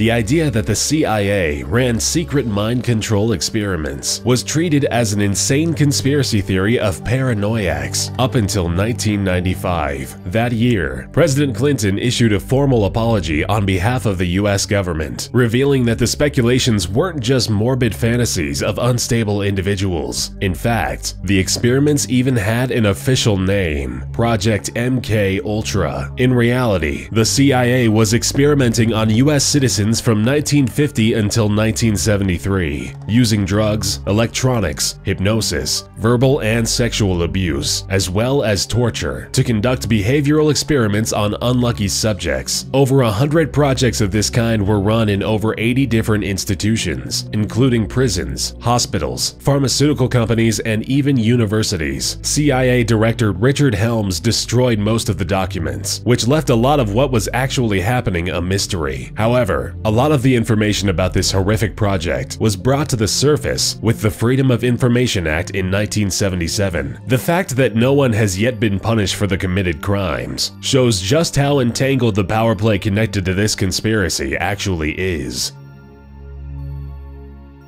The idea that the CIA ran secret mind control experiments was treated as an insane conspiracy theory of paranoiacs up until 1995. That year, President Clinton issued a formal apology on behalf of the US government, revealing that the speculations weren't just morbid fantasies of unstable individuals. In fact, the experiments even had an official name, Project MK Ultra. In reality, the CIA was experimenting on US citizens from 1950 until 1973, using drugs, electronics, hypnosis, verbal and sexual abuse, as well as torture, to conduct behavioral experiments on unlucky subjects. Over 100 projects of this kind were run in over 80 different institutions, including prisons, hospitals, pharmaceutical companies, and even universities. CIA Director Richard Helms destroyed most of the documents, which left a lot of what was actually happening a mystery. However, a lot of the information about this horrific project was brought to the surface with the Freedom of Information Act in 1977. The fact that no one has yet been punished for the committed crimes shows just how entangled the power play connected to this conspiracy actually is.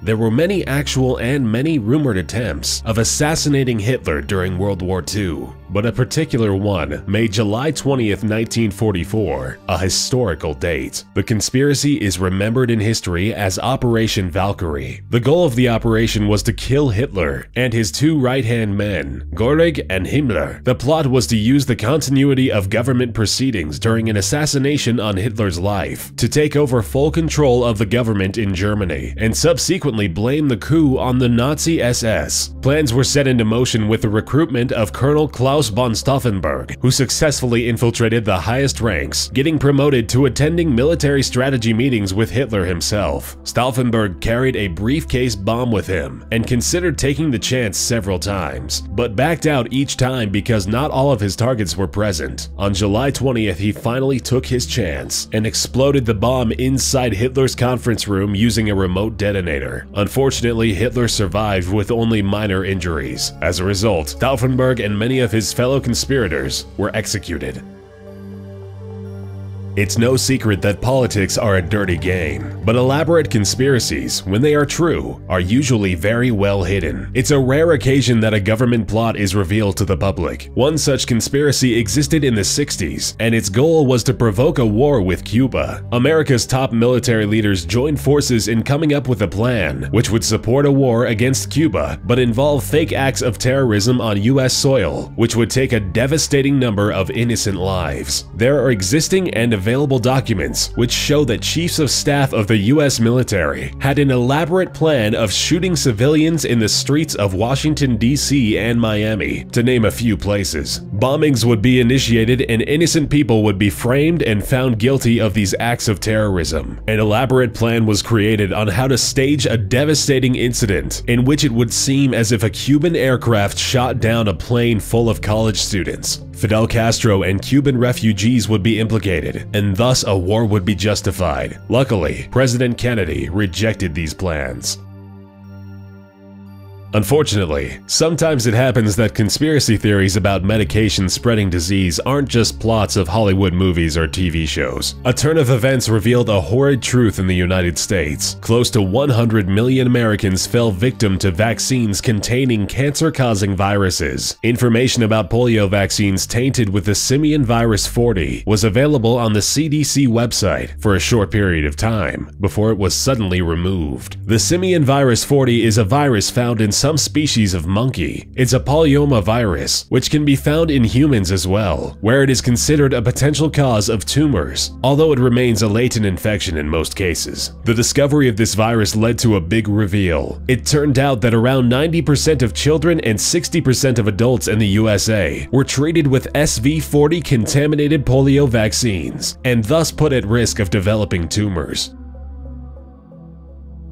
There were many actual and many rumored attempts of assassinating Hitler during World War II, but a particular one made July 20th, 1944, a historical date. The conspiracy is remembered in history as Operation Valkyrie. The goal of the operation was to kill Hitler and his two right-hand men, Göring and Himmler. The plot was to use the continuity of government proceedings during an assassination on Hitler's life to take over full control of the government in Germany and subsequently blame the coup on the Nazi SS. Plans were set into motion with the recruitment of Colonel Klaus von Stauffenberg, who successfully infiltrated the highest ranks, getting promoted to attending military strategy meetings with Hitler himself. Stauffenberg carried a briefcase bomb with him and considered taking the chance several times, but backed out each time because not all of his targets were present. On July 20th, he finally took his chance and exploded the bomb inside Hitler's conference room using a remote detonator. Unfortunately, Hitler survived with only minor injuries. As a result, Stauffenberg and many of his fellow conspirators were executed. It's no secret that politics are a dirty game, but elaborate conspiracies, when they are true, are usually very well hidden. It's a rare occasion that a government plot is revealed to the public. One such conspiracy existed in the 60s, and its goal was to provoke a war with Cuba. America's top military leaders joined forces in coming up with a plan, which would support a war against Cuba, but involve fake acts of terrorism on US soil, which would take a devastating number of innocent lives. There are existing and available documents which show that chiefs of staff of the US military had an elaborate plan of shooting civilians in the streets of Washington, D.C. and Miami, to name a few places. Bombings would be initiated and innocent people would be framed and found guilty of these acts of terrorism. An elaborate plan was created on how to stage a devastating incident in which it would seem as if a Cuban aircraft shot down a plane full of college students. Fidel Castro and Cuban refugees would be implicated, and thus a war would be justified. Luckily, President Kennedy rejected these plans. Unfortunately, sometimes it happens that conspiracy theories about medication spreading disease aren't just plots of Hollywood movies or TV shows. A turn of events revealed a horrid truth in the United States. Close to 100 million Americans fell victim to vaccines containing cancer-causing viruses. Information about polio vaccines tainted with the simian virus 40 was available on the CDC website for a short period of time, before it was suddenly removed. The simian virus 40 is a virus found in some species of monkey. It's a polyoma virus, which can be found in humans as well, where it is considered a potential cause of tumors, although it remains a latent infection in most cases. The discovery of this virus led to a big reveal. It turned out that around 90% of children and 60% of adults in the USA were treated with SV40 contaminated polio vaccines, and thus put at risk of developing tumors.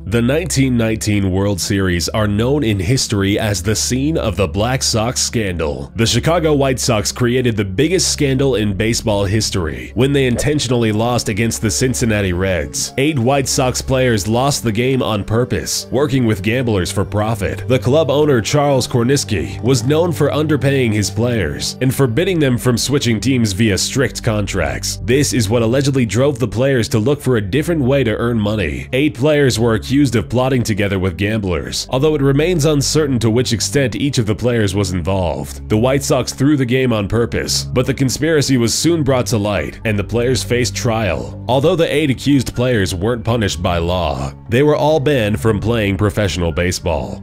The 1919 World Series are known in history as the scene of the Black Sox scandal. The Chicago White Sox created the biggest scandal in baseball history when they intentionally lost against the Cincinnati Reds. 8 White Sox players lost the game on purpose, working with gamblers for profit. The club owner Charles Korniski was known for underpaying his players and forbidding them from switching teams via strict contracts. This is what allegedly drove the players to look for a different way to earn money. 8 players were accused of plotting together with gamblers, although it remains uncertain to which extent each of the players was involved. The White Sox threw the game on purpose, but the conspiracy was soon brought to light, and the players faced trial. Although the 8 accused players weren't punished by law, they were all banned from playing professional baseball.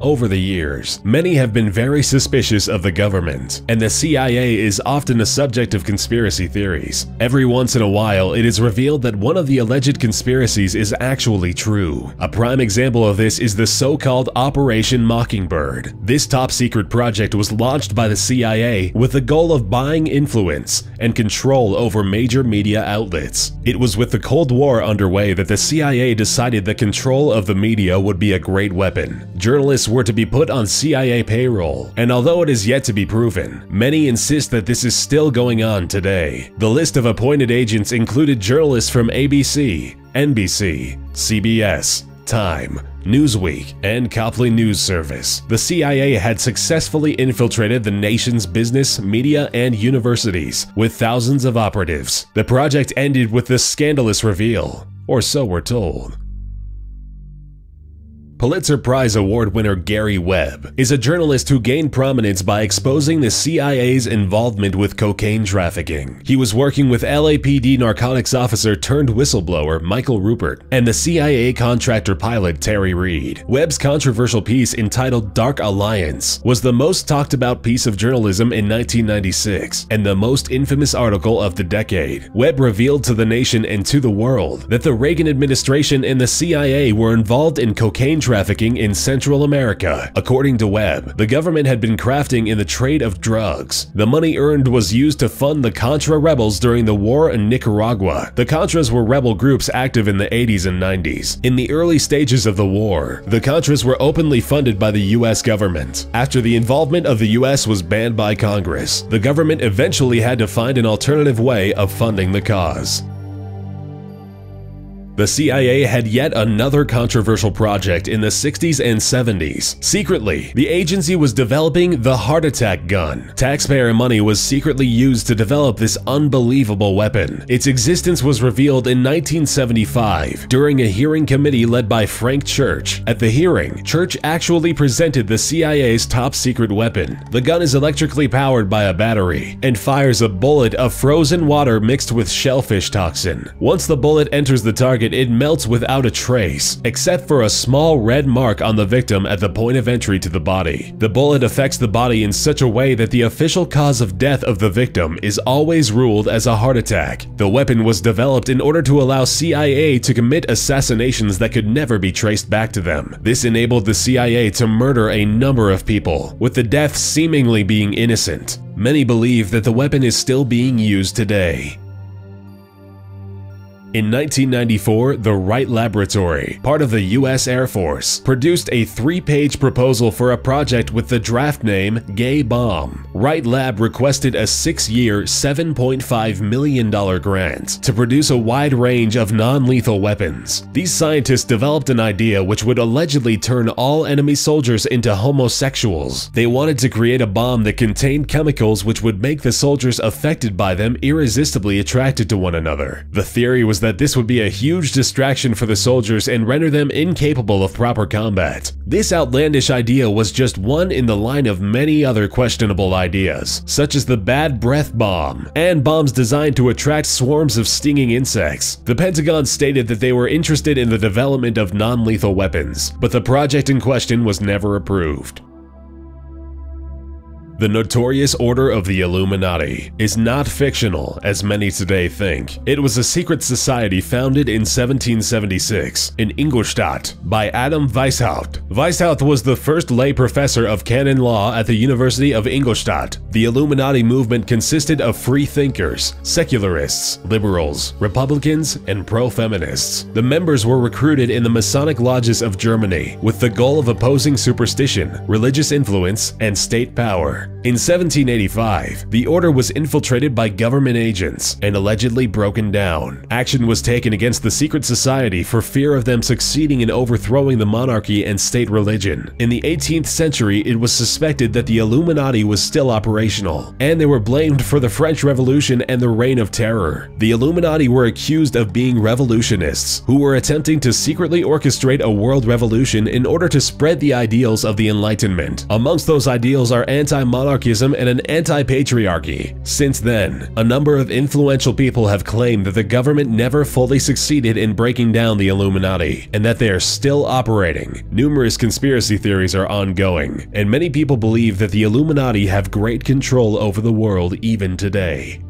Over the years, many have been very suspicious of the government, and the CIA is often a subject of conspiracy theories. Every once in a while, it is revealed that one of the alleged conspiracies is actually true. A prime example of this is the so-called Operation Mockingbird. This top-secret project was launched by the CIA with the goal of buying influence and control over major media outlets. It was with the Cold War underway that the CIA decided that control of the media would be a great weapon. Journalists were to be put on CIA payroll, and although it is yet to be proven, many insist that this is still going on today. The list of appointed agents included journalists from ABC, NBC, CBS, Time, Newsweek, and Copley News Service. The CIA had successfully infiltrated the nation's business, media, and universities with thousands of operatives. The project ended with the scandalous reveal, or so we're told. Pulitzer Prize Award winner Gary Webb is a journalist who gained prominence by exposing the CIA's involvement with cocaine trafficking. He was working with LAPD narcotics officer turned whistleblower Michael Rupert and the CIA contractor pilot Terry Reid. Webb's controversial piece entitled Dark Alliance was the most talked about piece of journalism in 1996 and the most infamous article of the decade. Webb revealed to the nation and to the world that the Reagan administration and the CIA were involved in cocaine trafficking in Central America. According to Webb, the government had been crafting in the trade of drugs. The money earned was used to fund the Contra rebels during the war in Nicaragua. The Contras were rebel groups active in the 80s and 90s. In the early stages of the war, the Contras were openly funded by the US government. After the involvement of the US was banned by Congress, the government eventually had to find an alternative way of funding the cause. The CIA had yet another controversial project in the 60s and 70s. Secretly, the agency was developing the heart attack gun. Taxpayer money was secretly used to develop this unbelievable weapon. Its existence was revealed in 1975 during a hearing committee led by Frank Church. At the hearing, Church actually presented the CIA's top-secret weapon. The gun is electrically powered by a battery and fires a bullet of frozen water mixed with shellfish toxin. Once the bullet enters the target, it melts without a trace, except for a small red mark on the victim at the point of entry to the body. The bullet affects the body in such a way that the official cause of death of the victim is always ruled as a heart attack. The weapon was developed in order to allow CIA to commit assassinations that could never be traced back to them. This enabled the CIA to murder a number of people, with the deaths seemingly being innocent. Many believe that the weapon is still being used today. In 1994, the Wright Laboratory, part of the US Air Force, produced a 3-page proposal for a project with the draft name Gay Bomb. Wright Lab requested a 6-year, $7.5 million grant to produce a wide range of non-lethal weapons. These scientists developed an idea which would allegedly turn all enemy soldiers into homosexuals. They wanted to create a bomb that contained chemicals which would make the soldiers affected by them irresistibly attracted to one another. The theory was that this would be a huge distraction for the soldiers and render them incapable of proper combat. This outlandish idea was just one in the line of many other questionable ideas, such as the bad breath bomb and bombs designed to attract swarms of stinging insects. The Pentagon stated that they were interested in the development of non-lethal weapons, but the project in question was never approved. The notorious Order of the Illuminati is not fictional as many today think. It was a secret society founded in 1776 in Ingolstadt by Adam Weishaupt. Weishaupt was the first lay professor of canon law at the University of Ingolstadt. The Illuminati movement consisted of free thinkers, secularists, liberals, Republicans, and pro-feminists. The members were recruited in the Masonic lodges of Germany with the goal of opposing superstition, religious influence, and state power. In 1785, the order was infiltrated by government agents and allegedly broken down. Action was taken against the secret society for fear of them succeeding in overthrowing the monarchy and state religion. In the 18th century, it was suspected that the Illuminati was still operational, and they were blamed for the French Revolution and the Reign of Terror. The Illuminati were accused of being revolutionists who were attempting to secretly orchestrate a world revolution in order to spread the ideals of the Enlightenment. Amongst those ideals are anti-monarchism and an anti-patriarchy. Since then, a number of influential people have claimed that the government never fully succeeded in breaking down the Illuminati, and that they are still operating. Numerous conspiracy theories are ongoing, and many people believe that the Illuminati have great control over the world even today.